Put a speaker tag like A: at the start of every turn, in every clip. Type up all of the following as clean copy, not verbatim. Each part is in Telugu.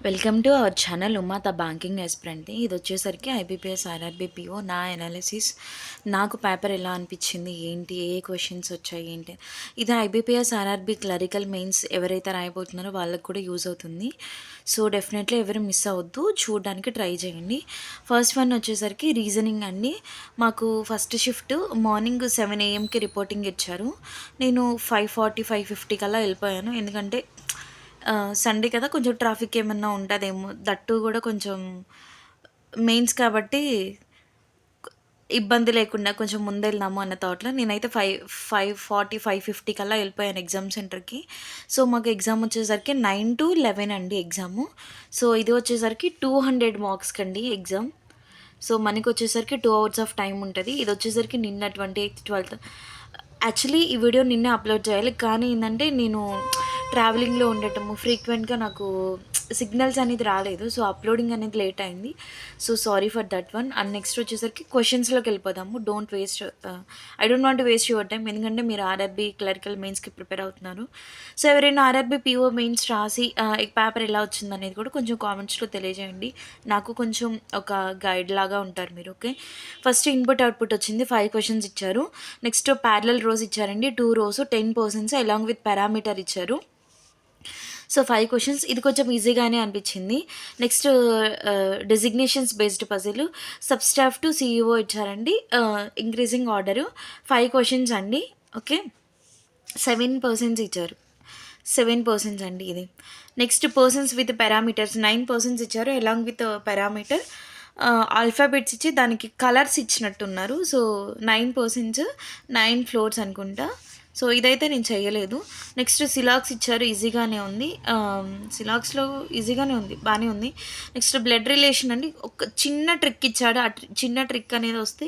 A: Welcome to our channel Uma the banking ఎస్ప్రెంట్ని. ఇది వచ్చేసరికి ఐబీపీఎస్ ఆర్ఆర్బీ పిఓ నా ఎనాలిసిస్. నాకు పేపర్ ఎలా అనిపించింది, ఏంటి, ఏ క్వశ్చన్స్ వచ్చాయి, ఏంటి. ఇది ఐబీపీఎస్ ఆర్ఆర్బీ క్లరికల్ మెయిన్స్ ఎవరైతే రాయబోతున్నారో వాళ్ళకి కూడా యూజ్ అవుతుంది. సో డెఫినెట్లీ ఎవరు మిస్ అవ్వద్దు, చూడడానికి ట్రై చేయండి. ఫస్ట్ వన్ వచ్చేసరికి రీజనింగ్ అండి. మాకు first shift morning 7 AM reporting ఇచ్చారు. నేను 5:40 5:50 కల్లా వెళ్ళిపోయాను. ఎందుకంటే సండే కదా, కొంచెం ట్రాఫిక్ ఏమన్నా ఉంటుందేమో, దట్టు కూడా కొంచెం మెయిన్స్ కాబట్టి ఇబ్బంది లేకుండా కొంచెం ముందెళ్దాము అన్న థాట్లో నేనైతే 5:40 5:50 కల్లా వెళ్ళిపోయాను ఎగ్జామ్ సెంటర్కి. సో మాకు ఎగ్జామ్ వచ్చేసరికి 9 to 11 అండి ఎగ్జాము. సో ఇది వచ్చేసరికి 200 మార్క్స్కి అండి ఎగ్జామ్. సో మనకి వచ్చేసరికి 2 hours ఆఫ్ టైం ఉంటుంది. ఇది వచ్చేసరికి నిన్న 28th 12th. యాక్చువల్లీ ఈ వీడియో నిన్నే అప్లోడ్ చేయాలి, కానీ ఏంటంటే నేను ట్రావెలింగ్లో ఉండటము ఫ్రీక్వెంట్గా నాకు సిగ్నల్స్ అనేది రాలేదు. సో అప్లోడింగ్ అనేది లేట్ అయింది. So sorry for that one. And next వచ్చేసరికి క్వశ్చన్స్లోకి వెళ్ళిపోదాము. I don't want waste your time, ఎందుకంటే మీరు ఆర్ఆర్బీ క్లరికల్ మెయిన్స్కి ప్రిపేర్ అవుతున్నారు. సో ఎవరైనా ఆర్ఆర్బీ పిఓ మెయిన్స్ రాసి పేపర్ ఎలా వచ్చింది అనేది కూడా కొంచెం కామెంట్స్లో తెలియజేయండి. నాకు కొంచెం ఒక గైడ్ లాగా ఉంటారు మీరు. ఓకే, ఫస్ట్ ఇన్పుట్ అవుట్పుట్ వచ్చింది. 5 questions ఇచ్చారు. నెక్స్ట్ ప్యారలల్ రోస్ ఇచ్చారండి, 2 rows 10% అలాంగ్ విత్ పారామీటర్ ఇచ్చారు. సో 5 questions, ఇది కొంచెం ఈజీగానే అనిపించింది. Next designations based puzzle, sub staff to CEO ఇచ్చారండి. ఇంక్రీజింగ్ ఆర్డరు 5 questions అండి. ఓకే, 7% ఇచ్చారు. 7% అండి ఇది. నెక్స్ట్ పర్సన్స్ విత్ పారామీటర్స్ 9% ఇచ్చారు అలాంగ్ విత్ పారామీటర్. ఆల్ఫాబెట్స్ ఇచ్చి దానికి కలర్స్ ఇచ్చినట్టున్నారు. సో 9%, 9 floors అనుకుంటా. సో ఇదైతే నేను చేయలేదు. నెక్స్ట్ సిలాక్స్ ఇచ్చారు, ఈజీగానే ఉంది. సిలాక్స్లో ఈజీగానే ఉంది, బాగానే ఉంది. నెక్స్ట్ బ్లడ్ రిలేషన్ అండి, ఒక చిన్న ట్రిక్ ఇచ్చాడు. ఆ చిన్న ట్రిక్ అనేది వస్తే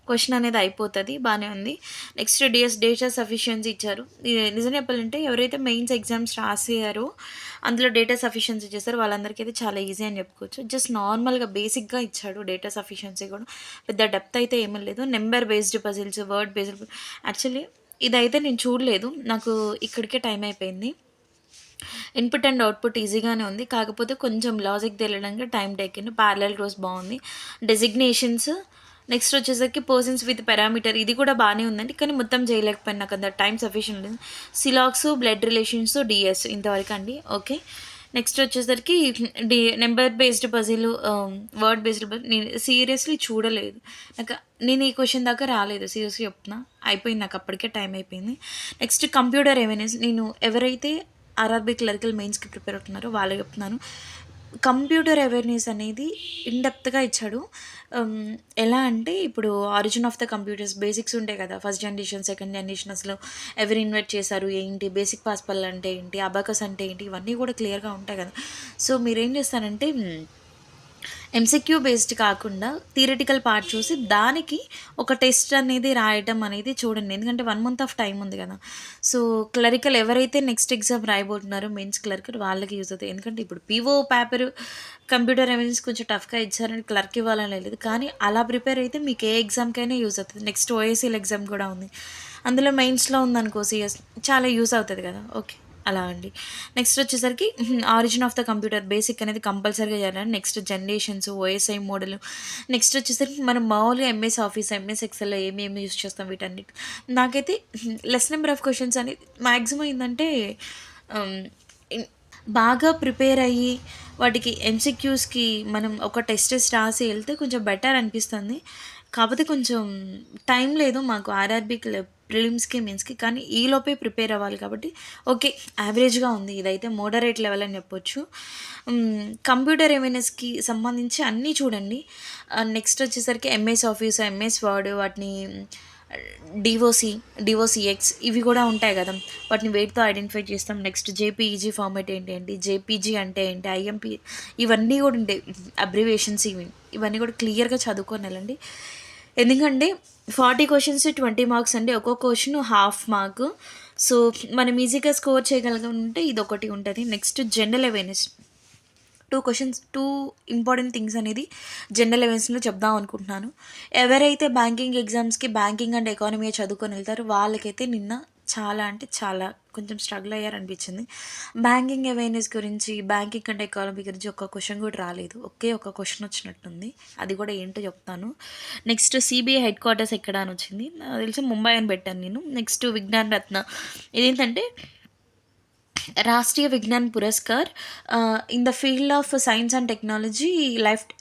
A: క్వశ్చన్ అనేది అయిపోతుంది, బాగానే ఉంది. నెక్స్ట్ డేటా సఫిషియన్సీ ఇచ్చారు. నిజం చెప్పాలంటే ఎవరైతే మెయిన్స్ ఎగ్జామ్స్ రాసారో అందులో డేటా సఫిషియన్సీ చేస్తారో వాళ్ళందరికీ అయితే చాలా ఈజీ అని చెప్పుకోవచ్చు. జస్ట్ నార్మల్గా బేసిక్గా ఇచ్చాడు డేటా సఫిషియన్సీ కూడా, పెద్ద డెప్త్ అయితే ఏమీ లేదు. Number based puzzles, word based. Actually ఇదైతే నేను చూడలేదు, నాకు ఇక్కడికే టైం అయిపోయింది. ఇన్పుట్ అండ్ అవుట్పుట్ ఈజీగానే ఉంది, కాకపోతే కొంచెం లాజిక్ తెలియడానికి టైం టేకింగ్. ప్యారలల్ రోస్ బాగుంది. డెసిగ్నేషన్స్, నెక్స్ట్ వచ్చేసరికి పర్సన్స్ విత్ పారామీటర్, ఇది కూడా బాగానే ఉందండి, కానీ మొత్తం చేయలేకపోయినా, నాకు అంత టైం సఫిషియెంట్ లేదు. సిలాక్స్, బ్లడ్ రిలేషన్స్, డిఎస్ ఇంతవరకు అండి. ఓకే, నెక్స్ట్ వచ్చేసరికి number based puzzle, word based నేను సీరియస్లీ చూడలేదు. నేను ఈ క్వశ్చన్ దాకా రాలేదు, సీరియస్లీ చెప్తున్నా. అయిపోయింది, నాకు అప్పటికే టైం అయిపోయింది. నెక్స్ట్ కంప్యూటర్ అవేర్నెస్, నేను ఎవరైతే ఆర్ఆర్బీ క్లరికల్ మెయిన్స్కి ప్రిపేర్ అవుతున్నారో వాళ్ళకి చెప్తున్నాను. కంప్యూటర్ అవేర్నెస్ అనేది ఇన్డెప్త్గా ఇచ్చాడు. ఎలా అంటే ఇప్పుడు origin of the computers basics ఉంటాయి కదా, ఫస్ట్ జనరేషన్, సెకండ్ జనరేషన్, అసలు ఎవరు ఇన్వెంట్ చేశారు, ఏంటి, బేసిక్ పాస్పల్ అంటే ఏంటి, అబాకస్ అంటే ఏంటి, ఇవన్నీ కూడా క్లియర్గా ఉంటాయి కదా. సో మీరేం చేస్తారంటే ఎంసీక్యూ బేస్డ్ కాకుండా థియరిటికల్ పార్ట్ చూసి దానికి ఒక టెస్ట్ అనేది రాయటం అనేది చూడండి, ఎందుకంటే 1 month ఆఫ్ టైం ఉంది కదా. సో క్లరికల్ ఎవరైతే నెక్స్ట్ ఎగ్జామ్ రాయబోతున్నారో మెయిన్స్ క్లరికల్ వాళ్ళకి యూజ్ అవుతుంది. ఎందుకంటే ఇప్పుడు పీఓ పేపర్ కంప్యూటర్ ఎవిడెన్స్ కొంచెం టఫ్గా ఇచ్చారని క్లర్క్ ఇవ్వాలని లేదు, కానీ అలా ప్రిపేర్ అయితే మీకు ఏ ఎగ్జామ్కైనా యూజ్ అవుతుంది. నెక్స్ట్ ఓఎస్సీల ఎగ్జామ్ కూడా ఉంది, అందులో మెయిన్స్లో ఉందనుకో సిఎస్, చాలా యూజ్ అవుతుంది కదా. ఓకే, అలా అండి. నెక్స్ట్ వచ్చేసరికి origin of the computer basic అనేది కంపల్సరీగా చేయాలి. Next generations, OSI model. Next వచ్చేసరికి మనం మామూలుగా ఎంఎస్ ఆఫీస్, ఎంఎస్ ఎక్సెల్లో ఏమేమి యూస్ చేస్తాం వీటన్నిటి. నాకైతే లెస్ నెంబర్ ఆఫ్ క్వశ్చన్స్ అనేది మ్యాక్సిమం ఏంటంటే బాగా ప్రిపేర్ అయ్యి వాటికి ఎంసీక్యూస్కి మనం ఒక టెస్ట్ రాసి వెళ్తే కొంచెం బెటర్ అనిపిస్తుంది. కాకపోతే కొంచెం టైం లేదు మాకు ఆర్ఆర్బీకి, ప్రిలిమ్స్కి, మెయిన్స్కి, కానీ ఈలోపే ప్రిపేర్ అవ్వాలి కాబట్టి ఓకే, యావరేజ్గా ఉంది. ఇదైతే మోడరేట్ లెవెల్ అని చెప్పొచ్చు. కంప్యూటర్ అవేర్నెస్కి సంబంధించి అన్నీ చూడండి. నెక్స్ట్ వచ్చేసరికి ఎంఎస్ ఆఫీస్, ఎంఎస్ వర్డ్, వాటిని డిఓసిఎక్స్ ఇవి కూడా ఉంటాయి కదా, వాటిని వెయిట్తో ఐడెంటిఫై చేస్తాం. నెక్స్ట్ జేపీఈజీ ఫార్మాట్ ఏంటి, జేపీజీ అంటే ఏంటి, ఐఎంపీ, ఇవన్నీ కూడా ఉంటాయి అబ్రివేషన్స్. ఇవన్నీ కూడా క్లియర్గా చదువుకొని వెళ్ళండి. ఎందుకంటే 40 questions 20 marks అండి, ఒక్కొక్క క్వశ్చన్ హాఫ్ మార్క్. సో మనం ఈజీగా స్కోర్ చేయగలిగితే ఇది ఒకటి ఉంటుంది. Next general awareness, 2 questions, 2 important things అనేది జనరల్ అవేర్నెస్లో చెప్దాం అనుకుంటున్నాను. ఎవరైతే బ్యాంకింగ్ ఎగ్జామ్స్కి బ్యాంకింగ్ అండ్ ఎకానమీ చదువుకొని వెళ్తారో వాళ్ళకైతే నిన్న చాలా అంటే చాలా కొంచెం స్ట్రగుల్ అయ్యారనిపించింది. బ్యాంకింగ్ అవేర్‌నెస్ గురించి, బ్యాంకింగ్ అండ్ ఎకానమీ గురించి ఒక్క క్వెషన్ కూడా రాలేదు. ఒకే ఒక క్వెషన్ వచ్చినట్టుంది. అది కూడా ఏంటో చెప్తాను. నెక్స్ట్ సీబీఐ హెడ్ క్వార్టర్స్ ఎక్కడ అని వచ్చింది. నాకు తెలిసి ముంబై అని పెట్టాను నేను. నెక్స్ట్ విజ్ఞాన్ రత్న ఇదేంటంటే Rashtriya Vigyan Puraskar in the field of science and technology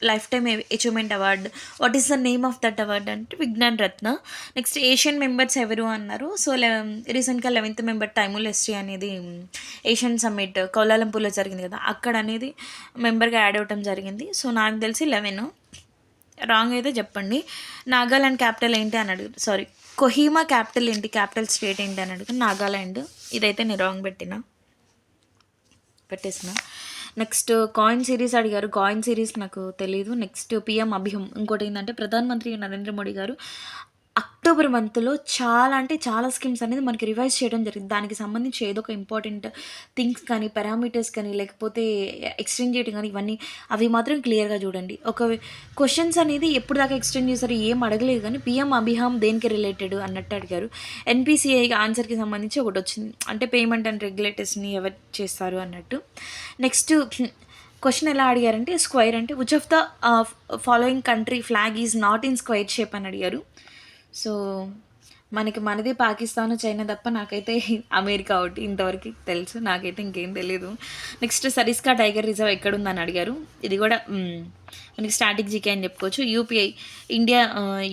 A: life time achievement award. What is the name of that award అంటే Vigyan Ratna. Next Asian members ఎవరు అన్నారు. సో రీసెంట్గా 11th మెంబర్ తైమూర్ లెస్ట్రీ అనేది ఏషియన్ సమ్మిట్ కౌలాలంపూర్లో జరిగింది కదా, అక్కడ అనేది మెంబర్గా యాడ్ అవ్వటం జరిగింది. సో నాకు తెలిసి 11. రాంగ్ అయితే చెప్పండి. నాగాలాండ్ క్యాపిటల్ ఏంటి అని అడుగు, సారీ, కొహిమా క్యాపిటల్ ఏంటి, క్యాపిటల్ స్టేట్ ఏంటి అని అడుగు, నాగాలాండ్. ఇదైతే నేను రాంగ్ పెట్టేసిన. నెక్స్ట్ కాయిన్ సిరీస్ అడిగారు. కాయిన్ సిరీస్ నాకు తెలీదు. నెక్స్ట్ పిఎం అభిహం. ఇంకోటి ఏంటంటే ప్రధానమంత్రి నరేంద్ర మోడీ గారు అక్టోబర్ మంత్లో చాలా అంటే చాలా స్కీమ్స్ అనేది మనకి రివైజ్ చేయడం జరిగింది. దానికి సంబంధించి ఏదో ఒక ఇంపార్టెంట్ థింగ్స్ కానీ, పారామీటర్స్ కానీ, లేకపోతే ఎక్స్టెండ్ చేయడం కానీ, ఇవన్నీ అవి మాత్రం క్లియర్గా చూడండి. ఒక క్వశ్చన్స్ అనేది ఎప్పుడు దాకా ఎక్స్టెండ్ చేశారు ఏం అడగలేదు, కానీ పిఎం అభిహామ్ దేనికి రిలేటెడ్ అన్నట్టు అడిగారు. ఎన్పిసిఐ ఆన్సర్కి సంబంధించి ఒకటి వచ్చింది, అంటే పేమెంట్ అండ్ రెగ్యులేటర్స్ని ఎవరు చేస్తారు అన్నట్టు. నెక్స్ట్ క్వశ్చన్ ఎలా అడిగారంటే స్క్వైర్ అంటే which of the following country flag is not in square shape అని అడిగారు. సో మనది పాకిస్తాన్, చైనా తప్ప నాకైతే అమెరికా ఒకటి ఇంతవరకు తెలుసు, నాకైతే ఇంకేం తెలియదు. నెక్స్ట్ సరిస్కా టైగర్ రిజర్వ్ ఎక్కడుందని అడిగారు. ఇది కూడా మనకి స్టాటిక్ జీకే అని చెప్పుకోవచ్చు. UPI India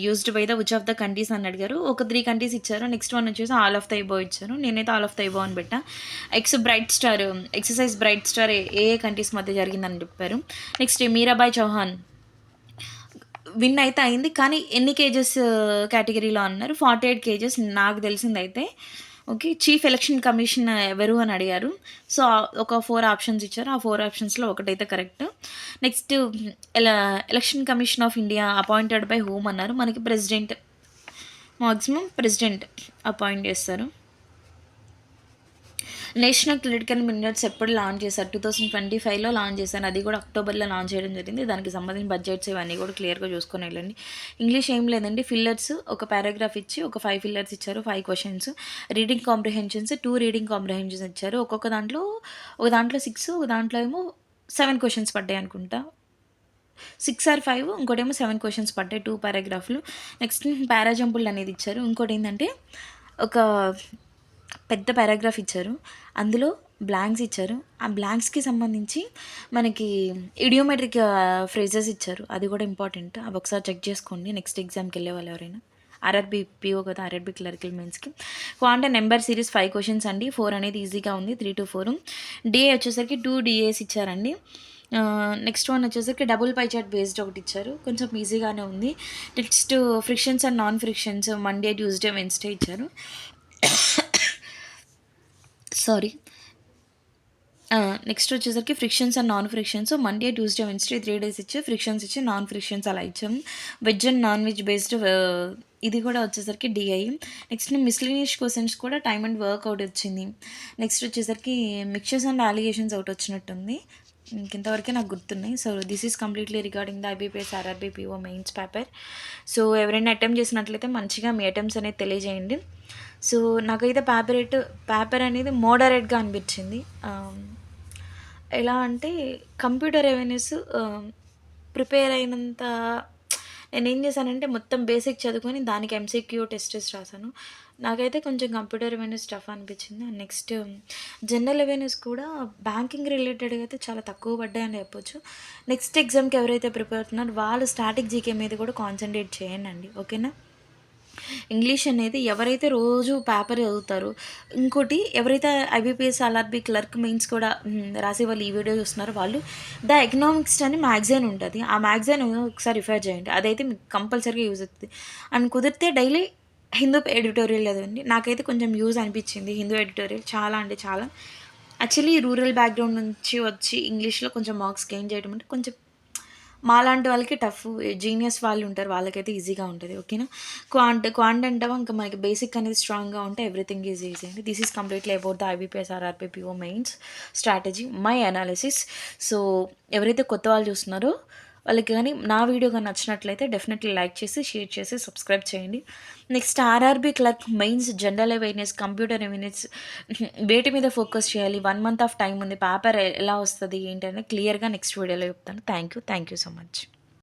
A: used by the which of the countries అని అడిగారు. ఒక 3 కంట్రీస్ ఇచ్చారు. నెక్స్ట్ వన్ వచ్చేసి ఆల్ ఆఫ్ ద ఎబో ఇచ్చారు. నేనైతే ఆల్ ఆఫ్ ద ఎబో అని పెట్టా. ఎక్సర్సైజ్ బ్రైట్ స్టార్ ఏ కంట్రీస్ మధ్య జరిగిందని చెప్పారు. నెక్స్ట్ మీరాబాయ్ చౌహాన్ విన్ అయితే అయింది, కానీ ఎన్ని కేజెస్ కేటగిరీలో అన్నారు. 48 కేజెస్ నాకు తెలిసిందైతే. ఓకే, చీఫ్ ఎలక్షన్ కమిషన్ ఎవరు అని అడిగారు. సో ఒక 4 ఆప్షన్స్ ఇచ్చారు. ఆ 4 ఆప్షన్స్లో ఒకటైతే correct. Next election commission of India appointed by whom అన్నారు. మనకి ప్రెసిడెంట్ అపాయింట్ చేస్తారు. నేషనల్ క్రిటికల్ మినిట్స్ ఎప్పుడు లాంచ్ చేశారు? 2025లో లాంచ్ చేశారు. అది కూడా అక్టోబర్లో లాంచ్ చేయడం జరిగింది. దానికి సంబంధించిన బడ్జెట్స్ ఇవన్నీ కూడా క్లియర్గా చూసుకొని వెళ్ళండి. ఇంగ్లీష్ ఏం లేదండి, ఫిల్లర్స్ ఒక పారాగ్రాఫ్ ఇచ్చి ఒక 5 ఫిల్లర్స్ ఇచ్చారు, 5 questions. Reading comprehensions 2 reading comprehensions ఇచ్చారు. ఒక దాంట్లో 6, ఒక దాంట్లో ఏమో 7 క్వశ్చన్స్ పడ్డాయి అనుకుంటా. 6 or 5, ఇంకోటేమో 7 క్వశ్చన్స్ పడ్డాయి 2 పారాగ్రాఫ్లు. నెక్స్ట్ పారాజంపుల్ అనేది ఇచ్చారు. ఇంకోటి ఏంటంటే ఒక పెద్ద పారాగ్రాఫ్ ఇచ్చారు, అందులో బ్లాంక్స్ ఇచ్చారు. ఆ బ్లాంక్స్కి సంబంధించి మనకి ఇడియోమెట్రిక్ ఫ్రేజెస్ ఇచ్చారు. అది కూడా ఇంపార్టెంట్. అవి ఒకసారి చెక్ చేసుకోండి నెక్స్ట్ ఎగ్జామ్కి వెళ్ళే వాళ్ళు ఎవరైనా. ఆర్ఆర్బీ పిఓ కదా, ఆర్ఆర్బీ క్లరికల్ మెయిన్స్కి. క్వాంటమ్ నెంబర్ సిరీస్ 5 క్వశ్చన్స్ అండి. 4 అనేది ఈజీగా ఉంది, 3 to 4. డిఏ వచ్చేసరికి 2 డిఏస్ ఇచ్చారండి. నెక్స్ట్ వన్ వచ్చేసరికి డబుల్ పై చార్ట్ బేస్డ్ ఒకటి ఇచ్చారు, కొంచెం ఈజీగానే ఉంది. Next frictions and non frictions Monday, Tuesday, Wednesday ఇచ్చారు. సారీ, నెక్స్ట్ వచ్చేసరికి frictions and non frictions Monday, Tuesday, Wednesday 3 days ఇచ్చి ఫ్రిక్షన్స్ ఇచ్చి నాన్ ఫ్రిక్షన్స్ అలా ఇచ్చాము. Veg and non veg based ఇది కూడా వచ్చేసరికి డిఐ. నెక్స్ట్ మిస్లీనియస్ క్వశ్చన్స్ కూడా టైమ్ అండ్ వర్క్అవుట్ వచ్చింది. నెక్స్ట్ వచ్చేసరికి మిక్చర్స్ అండ్ అలిగేషన్స్ ఒకటి వచ్చినట్టుంది. ఇంతవరకే నాకు గుర్తున్నాయి. So this is completely regarding the IBPS RRB PO mains paper. So ఎవరైనా అటెంప్ట్ చేసినట్లయితే మంచిగా మీ అటెంప్ట్స్ అనేది తెలియజేయండి. సో నాకైతే పేపర్ అనేది మోడరేట్గా అనిపించింది. ఎలా అంటే కంప్యూటర్ అవేర్నెస్ ప్రిపేర్ అయినంత నేనేం చేశానంటే మొత్తం బేసిక్ చదువుకొని దానికి ఎంసీక్యూ టెస్టెస్ రాశాను. నాకైతే కొంచెం కంప్యూటర్ అవేర్నెస్ టఫ్ అనిపించింది. నెక్స్ట్ జనరల్ అవేర్నెస్ కూడా బ్యాంకింగ్ రిలేటెడ్గా అయితే చాలా తక్కువ పడ్డాయని చెప్పొచ్చు. నెక్స్ట్ ఎగ్జామ్కి ఎవరైతే ప్రిపేర్ అవుతున్నారో వాళ్ళు స్టాటిక్ జీకే మీద కూడా కాన్సన్ట్రేట్ చేయండి, ఓకేనా. ఇంగ్లీష్ అనేది ఎవరైతే రోజు పేపర్ చదువుతారో, ఇంకోటి ఎవరైతే ఐబీపీఎస్ ఆర్ఆర్బీ క్లర్క్ మెయిన్స్ కూడా రాసే వాళ్ళు ఈ వీడియో చూస్తున్నారో వాళ్ళు ద ఎకనామిక్స్ అని మ్యాగజైన్ ఉంటుంది. ఆ మ్యాగజైన్ ఒకసారి రిఫర్ చేయండి, అదైతే మీకు కంపల్సరీగా యూజ్ అవుతుంది. అండ్ కుదిరితే డైలీ హిందూ ఎడిటోరియల్ చదవండి. నాకైతే కొంచెం యూజ్ అనిపించింది హిందూ ఎడిటోరియల్, చాలా అంటే చాలా. యాక్చువల్లీ రూరల్ బ్యాక్గ్రౌండ్ నుంచి వచ్చి ఇంగ్లీష్లో కొంచెం మార్క్స్ గెయిన్ చేయడం అంటే కొంచెం మాలాంటి వాళ్ళకి టఫ్. జీనియస్ వాళ్ళు ఉంటారు, వాళ్ళకైతే ఈజీగా ఉంటుంది, ఓకేనా. క్వాంట్ అంటావా ఇంకా మనకి బేసిక్ అనేది స్ట్రాంగ్గా ఉంటే ఎవ్రీథింగ్ ఈజ్ ఈజీ అండి. This is completely about the IBPS RRB PO mains strategy, my analysis. So ఎవరైతే కొత్త వాళ్ళు చూస్తున్నారో వాళ్ళకి గానీ నా వీడియో గాని నచ్చినట్లయితే డెఫినెట్‌లీ లైక్ చేసి, షేర్ చేసి, సబ్స్క్రైబ్ చేయండి. Next RRB clerk mains general awareness, computer awareness వేటి మీద ఫోకస్ చేయాలి? 1 మంత్ ఆఫ్ టైమ్ ఉంది. పేపర్ ఎలా వస్తది? ఏంటి అని క్లియర్‌గా నెక్స్ట్ వీడియోలో చెప్తాను. Thank you. Thank you so much.